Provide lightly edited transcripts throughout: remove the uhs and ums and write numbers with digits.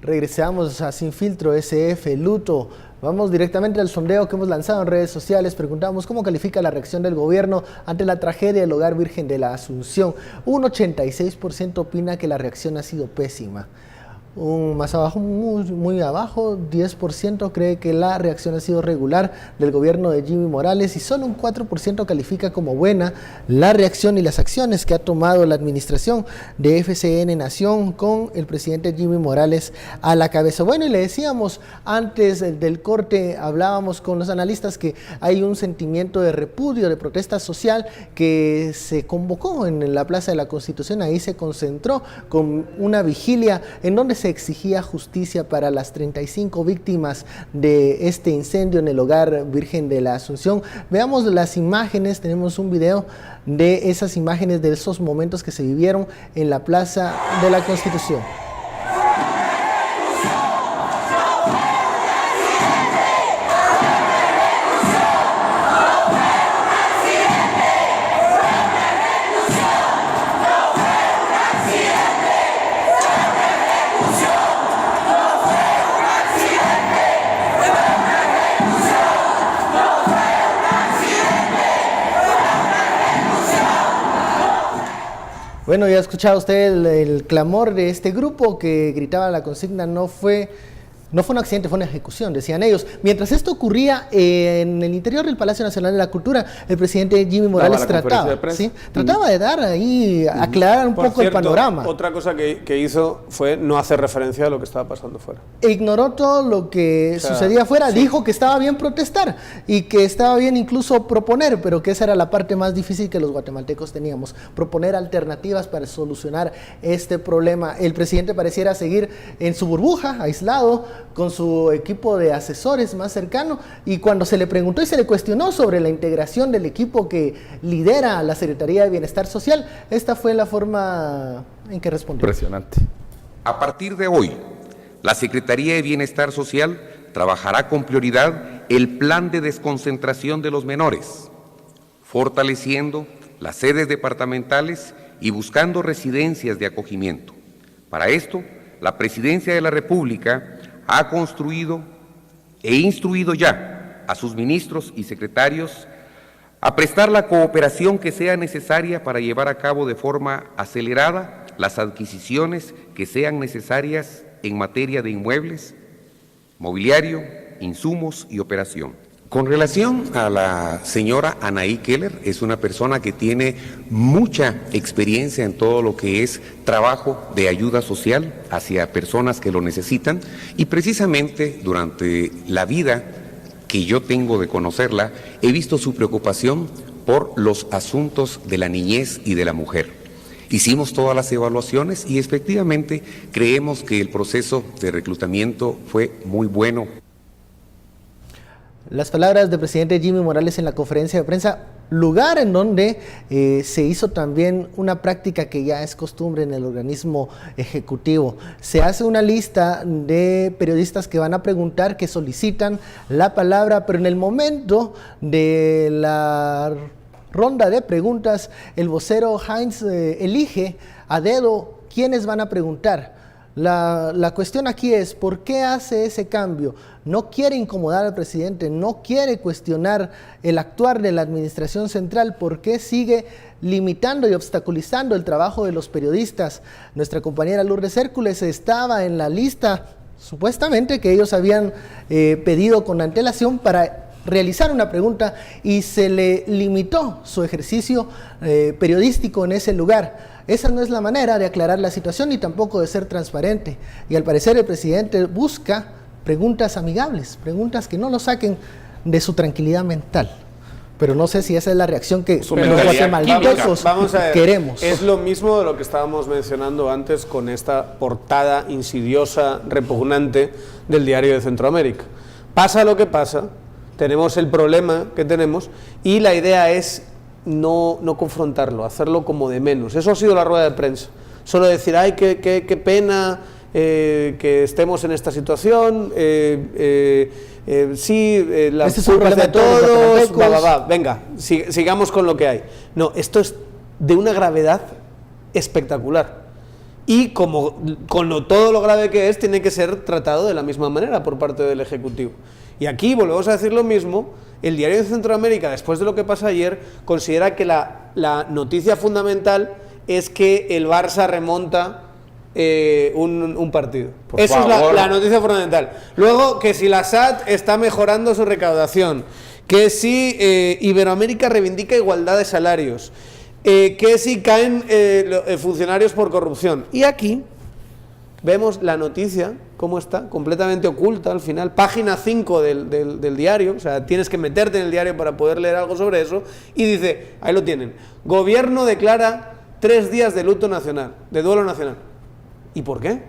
Regresamos a Sin Filtro SF, luto. Vamos directamente al sondeo que hemos lanzado en redes sociales. Preguntamos cómo califica la reacción del gobierno ante la tragedia del Hogar Virgen de la Asunción. Un 86% opina que la reacción ha sido pésima. Más abajo, muy abajo, 10% cree que la reacción ha sido regular del gobierno de Jimmy Morales y solo un 4% califica como buena la reacción y las acciones que ha tomado la administración de FCN Nación con el presidente Jimmy Morales a la cabeza. Bueno, y le decíamos antes del corte, hablábamos con los analistas que hay un sentimiento de repudio, de protesta social que se convocó en la Plaza de la Constitución. Ahí se concentró con una vigilia en donde se exigía justicia para las 35 víctimas de este incendio en el Hogar Virgen de la Asunción. Veamos las imágenes, tenemos un video de esas imágenes, de esos momentos que se vivieron en la Plaza de la Constitución. Bueno, ya ha escuchado usted el clamor de este grupo que gritaba la consigna: no fue un accidente, fue una ejecución, decían ellos. Mientras esto ocurría en el interior del Palacio Nacional de la Cultura, el presidente Jimmy Morales trataba de dar ahí, aclarar un poco el panorama. Otra cosa que hizo fue no hacer referencia a lo que estaba pasando fuera. Ignoró todo lo que sucedía afuera, dijo que estaba bien protestar y que estaba bien incluso proponer, pero que esa era la parte más difícil que los guatemaltecos teníamos, proponer alternativas para solucionar este problema. El presidente pareciera seguir en su burbuja, aislado, con su equipo de asesores más cercano, y cuando se le preguntó y se le cuestionó sobre la integración del equipo que lidera la Secretaría de Bienestar Social, esta fue la forma en que respondió. Impresionante. A partir de hoy, la Secretaría de Bienestar Social trabajará con prioridad el plan de desconcentración de los menores, fortaleciendo las sedes departamentales y buscando residencias de acogimiento. Para esto, la Presidencia de la República ha construido e instruido ya a sus ministros y secretarios a prestar la cooperación que sea necesaria para llevar a cabo de forma acelerada las adquisiciones que sean necesarias en materia de inmuebles, mobiliario, insumos y operación. Con relación a la señora Anaí Keller, es una persona que tiene mucha experiencia en todo lo que es trabajo de ayuda social hacia personas que lo necesitan, y precisamente durante la vida que yo tengo de conocerla, he visto su preocupación por los asuntos de la niñez y de la mujer. Hicimos todas las evaluaciones y efectivamente creemos que el proceso de reclutamiento fue muy bueno. Las palabras del presidente Jimmy Morales en la conferencia de prensa, lugar en donde se hizo también una práctica que ya es costumbre en el organismo ejecutivo. Se hace una lista de periodistas que van a preguntar, que solicitan la palabra, pero en el momento de la ronda de preguntas, el vocero Heinz elige a dedo quiénes van a preguntar. La cuestión aquí es, ¿por qué hace ese cambio? No quiere incomodar al presidente, no quiere cuestionar el actuar de la administración central. ¿Por qué sigue limitando y obstaculizando el trabajo de los periodistas? Nuestra compañera Lourdes Hércules estaba en la lista, supuestamente, que ellos habían pedido con antelación para realizar una pregunta, y se le limitó su ejercicio periodístico en ese lugar. Esa no es la manera de aclarar la situación ni tampoco de ser transparente. Y al parecer el presidente busca preguntas amigables, preguntas que no lo saquen de su tranquilidad mental. Pero no sé si esa es la reacción que los guatemaltecos queremos. Es lo mismo de lo que estábamos mencionando antes con esta portada insidiosa, repugnante del Diario de Centroamérica. Pasa lo que pasa, tenemos el problema que tenemos, y la idea es no confrontarlo, hacerlo como de menos. Eso ha sido la rueda de prensa. Solo decir, ay, qué pena que estemos en esta situación, las culpas de todos, venga, sigamos con lo que hay. No, esto es de una gravedad espectacular. y como con todo lo grave que es, tiene que ser tratado de la misma manera por parte del Ejecutivo. Y aquí volvemos a decir lo mismo. El Diario de Centroamérica, después de lo que pasa ayer, considera que la noticia fundamental es que el Barça remonta un partido. Esa es la noticia fundamental. Luego, que si la SAT está mejorando su recaudación, que si Iberoamérica reivindica igualdad de salarios, que si caen funcionarios por corrupción. Y aquí vemos la noticia, cómo está, completamente oculta al final, página 5 del diario, o sea, tienes que meterte en el diario para poder leer algo sobre eso, y dice, ahí lo tienen, gobierno declara 3 días de luto nacional, de duelo nacional. ¿Y por qué?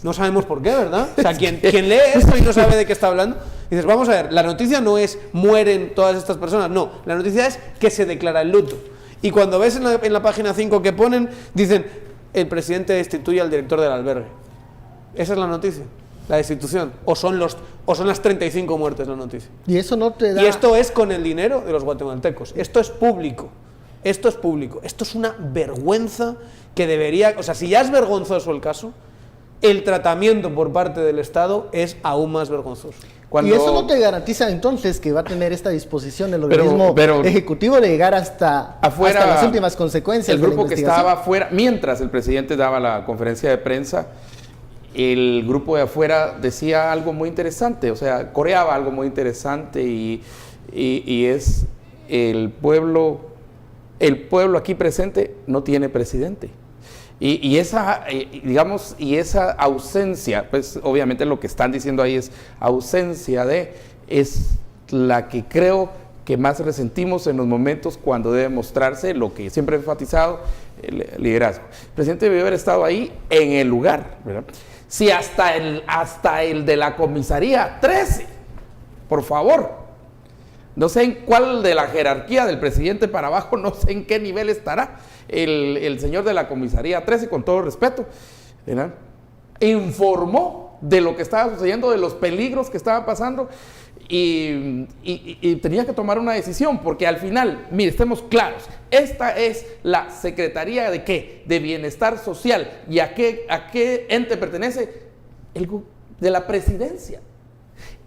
No sabemos por qué, ¿verdad? O sea, quien lee esto y no sabe de qué está hablando, dices, vamos a ver, la noticia no es mueren todas estas personas, no, la noticia es que se declara el luto. Y cuando ves en la página 5 que ponen, dicen, el presidente destituye al director del albergue. Esa es la noticia, la destitución. O son las 35 muertes la noticia. Y eso no te da... Y esto es con el dinero de los guatemaltecos. Esto es público. Esto es público. Esto es una vergüenza que debería... O sea, si ya es vergonzoso el caso, el tratamiento por parte del Estado es aún más vergonzoso. Y eso no te garantiza entonces que va a tener esta disposición el organismo ejecutivo de llegar hasta las últimas consecuencias. El grupo que estaba afuera, mientras el presidente daba la conferencia de prensa, el grupo de afuera decía algo muy interesante, o sea, coreaba algo muy interesante y es el pueblo aquí presente no tiene presidente. Y esa ausencia, pues obviamente lo que están diciendo ahí es ausencia es la que creo que más resentimos en los momentos cuando debe mostrarse lo que siempre he enfatizado, el liderazgo. El presidente debió haber estado ahí en el lugar, ¿verdad? Si hasta el de la comisaría 13, por favor, no sé en cuál de la jerarquía del presidente para abajo, no sé en qué nivel estará el señor de la comisaría 13, con todo respeto, ¿verdad? Informó de lo que estaba sucediendo, de los peligros que estaban pasando y tenía que tomar una decisión, porque al final, mire, estemos claros, esta es la Secretaría de ¿qué? De Bienestar Social. ¿Y a qué ente pertenece? De la Presidencia.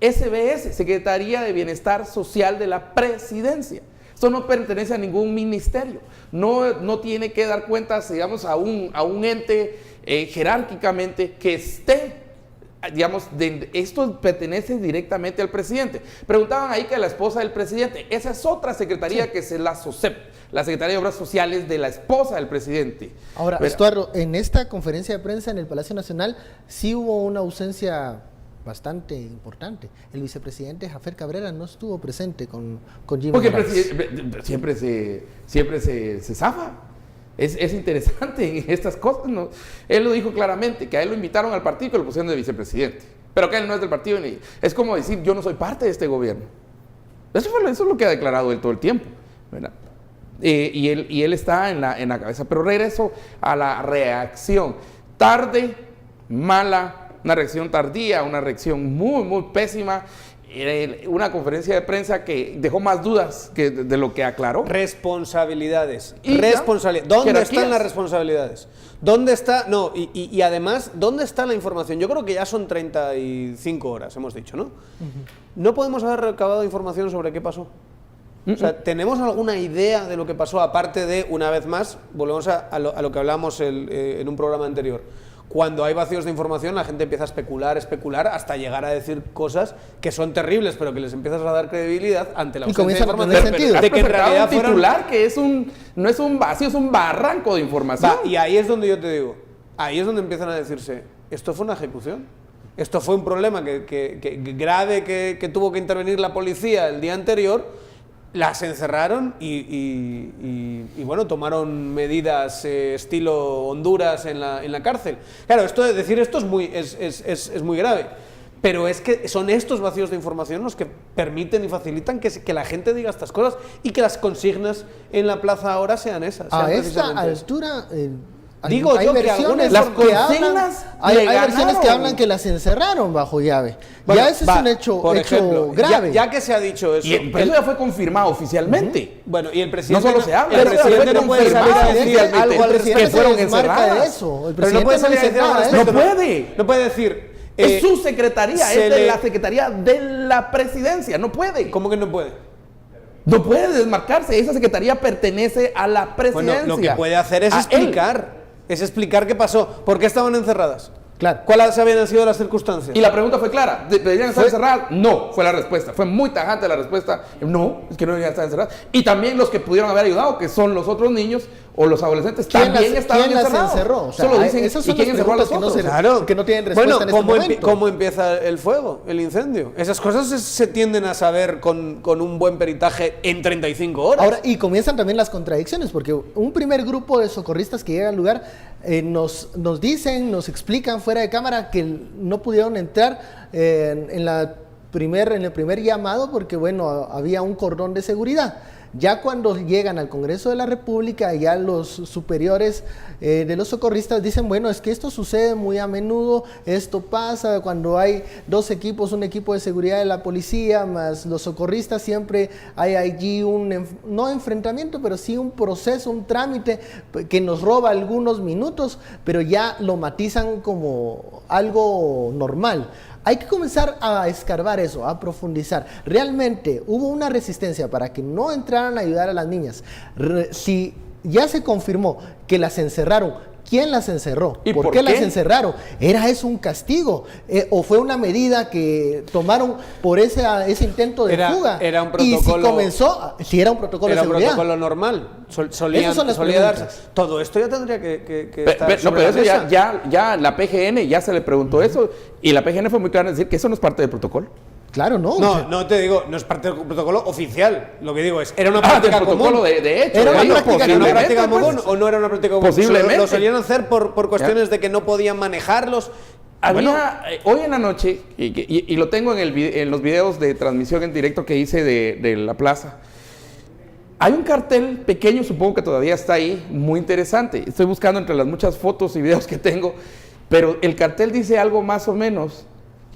SBS, Secretaría de Bienestar Social de la Presidencia. Esto no pertenece a ningún ministerio, no tiene que dar cuentas, digamos, a un ente jerárquicamente que esté, digamos, esto pertenece directamente al presidente. Preguntaban ahí que la esposa del presidente, esa es otra secretaría, sí, que es la SOSEP, la Secretaría de Obras Sociales de la esposa del presidente. Ahora, Estuardo, en esta conferencia de prensa en el Palacio Nacional sí hubo una ausencia bastante importante. El vicepresidente Jaffer Cabrera no estuvo presente con Jimmy Morales. Porque el presidente siempre se zafa. Es interesante en estas cosas, ¿no? Él lo dijo claramente, que a él lo invitaron al partido y que lo pusieron de vicepresidente, pero que él no es del partido. Es como decir, yo no soy parte de este gobierno. Eso es lo que ha declarado él todo el tiempo, ¿verdad? Y él está en la cabeza. Pero regreso a la reacción. Tarde, mala, una reacción tardía, una reacción muy, muy pésima. Una conferencia de prensa que dejó más dudas de lo que aclaró. Responsabilidades. ¿Dónde están las responsabilidades? ¿Dónde está? No, y además, ¿dónde está la información? Yo creo que ya son 35 horas, hemos dicho, ¿no? No podemos haber recabado información sobre qué pasó. O sea, ¿tenemos alguna idea de lo que pasó? Aparte de, una vez más, volvemos a lo que hablamos en un programa anterior. Cuando hay vacíos de información, la gente empieza a especular, hasta llegar a decir cosas que son terribles, pero que les empiezas a dar credibilidad ante la ausencia de información. De que en realidad un titular que no es un vacío, es un barranco de información. Y ahí es donde yo te digo, ahí es donde empiezan a decirse, esto fue una ejecución, esto fue un problema grave que tuvo que intervenir la policía el día anterior. Las encerraron y bueno, tomaron medidas estilo Honduras en la cárcel. Claro, decir esto es muy grave, pero es que son estos vacíos de información los que permiten y facilitan que la gente diga estas cosas y que las consignas en la plaza ahora sean esas. A esta altura, Digo yo que algunas las que hablan, consignas hay le versiones que ganaron. hablan que las encerraron bajo llave. Bueno, ya ese es un hecho, por ejemplo, grave. ya que se ha dicho eso, Pero eso ya fue confirmado oficialmente. bueno, y el presidente No solo se habla, el pero presidente fue no puede salir a confirmado decir oficialmente algo al el presidente que respecto. fueron se desmarca de encerradas. eso. El Pero no presidente puede salir a dice decir algo al nada, respecto. No puede. No puede decir. Es su secretaría, se es de le- la secretaría de la presidencia. No puede. ¿Cómo que no puede? No puede desmarcarse. Esa secretaría pertenece a la presidencia. Bueno, lo que puede hacer es A explicar. Es explicar qué pasó. ¿Por qué estaban encerradas? Claro. ¿Cuáles habían sido las circunstancias? Y la pregunta fue clara. ¿Deberían estar encerradas? No, fue la respuesta. Fue muy tajante la respuesta. No, es que no deberían estar encerradas. Y también los que pudieron haber ayudado, que son los otros niños o los adolescentes, también estaban ¿quién las encerrados. encerró? O sea, Solo dicen, esas ¿y son quién las encerró a los preguntas que otros? no que no tienen respuesta en este momento. ¿Cómo empieza el fuego, el incendio? Esas cosas se tienden a saber con un buen peritaje en 35 horas. Ahora, y comienzan también las contradicciones, porque un primer grupo de socorristas que llega al lugar nos dicen, nos explican fuera de cámara que no pudieron entrar en el primer llamado porque, bueno, había un cordón de seguridad. Ya cuando llegan al Congreso de la República, ya los superiores de los socorristas dicen, bueno, es que esto sucede muy a menudo, esto pasa cuando hay dos equipos, un equipo de seguridad de la policía, más los socorristas, siempre hay allí no enfrentamiento, pero sí un proceso, un trámite que nos roba algunos minutos, pero ya lo matizan como algo normal. Hay que comenzar a escarbar eso, a profundizar. ¿Realmente hubo una resistencia para que no entraran a ayudar a las niñas? Si ya se confirmó que las encerraron, ¿quién las encerró? ¿Y ¿Por qué las encerraron? ¿Era eso un castigo? ¿O fue una medida que tomaron por ese intento de fuga? Era un Y protocolo. si comenzó, si era un protocolo Era de un seguridad. protocolo normal. Esas son las solía darse. preguntas. Todo esto ya tendría que estar No, sobre pero la eso mesa. ya la PGN ya se le preguntó eso y la PGN fue muy clara en decir que eso no es parte del protocolo. Claro, no. No te digo, no es parte del protocolo oficial. Lo que digo es, era una Del práctica protocolo común. de hecho. Era una digo, práctica ¿Era una posiblemente, práctica pues. común o no era una práctica común? Posiblemente. Lo solían hacer por cuestiones de que no podían manejarlos. Había, hoy en la noche, y lo tengo en los videos de transmisión en directo que hice de la plaza, hay un cartel pequeño, supongo que todavía está ahí, muy interesante. Estoy buscando entre las muchas fotos y videos que tengo, pero el cartel dice algo más o menos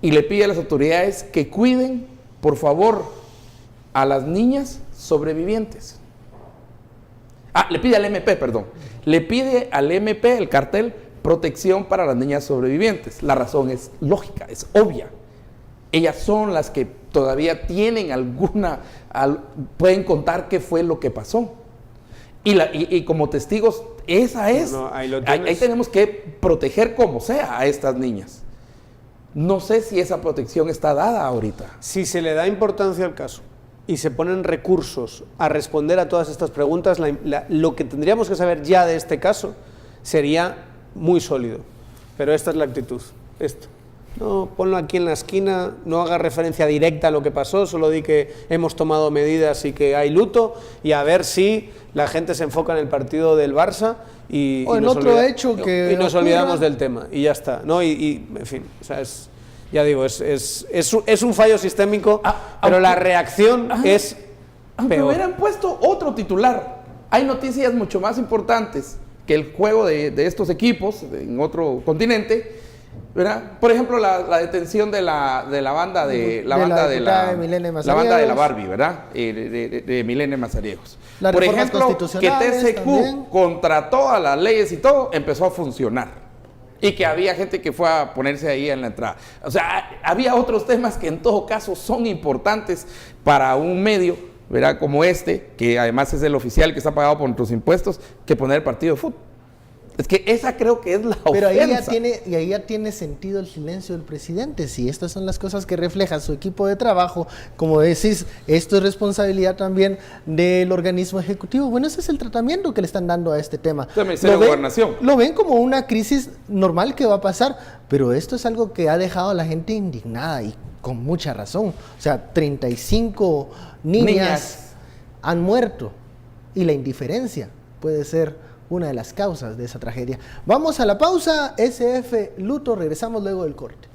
y le pide a las autoridades que cuiden, por favor, a las niñas sobrevivientes. Le pide al MP, perdón. Le pide al MP, el cartel, protección para las niñas sobrevivientes. La razón es lógica, es obvia. Ellas son las que todavía tienen pueden contar qué fue lo que pasó. Y como testigos, esa es. Ahí tenemos que proteger como sea a estas niñas. No sé si esa protección está dada ahorita. Si se le da importancia al caso y se ponen recursos a responder a todas estas preguntas, lo que tendríamos que saber ya de este caso sería muy sólido. Pero esta es la actitud. Esto. No, ponlo aquí en la esquina, no haga referencia directa a lo que pasó, solo di que hemos tomado medidas y que hay luto, y a ver si la gente se enfoca en el partido del Barça y nos olvidamos del tema, y ya está, ¿no? En fin, o sea, ya digo, es un fallo sistémico, pero la reacción es aunque peor. hubieran puesto otro titular. Hay noticias mucho más importantes que el juego de estos equipos en otro continente, ¿verdad? Por ejemplo, la detención de la banda de la banda de la Barbie, ¿verdad? De Milene Mazariegos. Por ejemplo, que TCQ también, contra todas las leyes y todo, empezó a funcionar. Y que había gente que fue a ponerse ahí en la entrada. O sea, había otros temas que en todo caso son importantes para un medio, ¿verdad? Como este, que además es el oficial que está pagado por nuestros impuestos, que poner el partido de fútbol. Es que esa creo que es la ofensa. Pero ahí ya tiene sentido el silencio del presidente. Si estas son las cosas que refleja su equipo de trabajo, como decís, esto es responsabilidad también del organismo ejecutivo. Bueno, ese es el tratamiento que le están dando a este tema. El Ministerio de Gobernación. Lo ven como una crisis normal que va a pasar, pero esto es algo que ha dejado a la gente indignada y con mucha razón. O sea, 35 niñas han muerto y la indiferencia puede ser una de las causas de esa tragedia. Vamos a la pausa, SF Luto, regresamos luego del corte.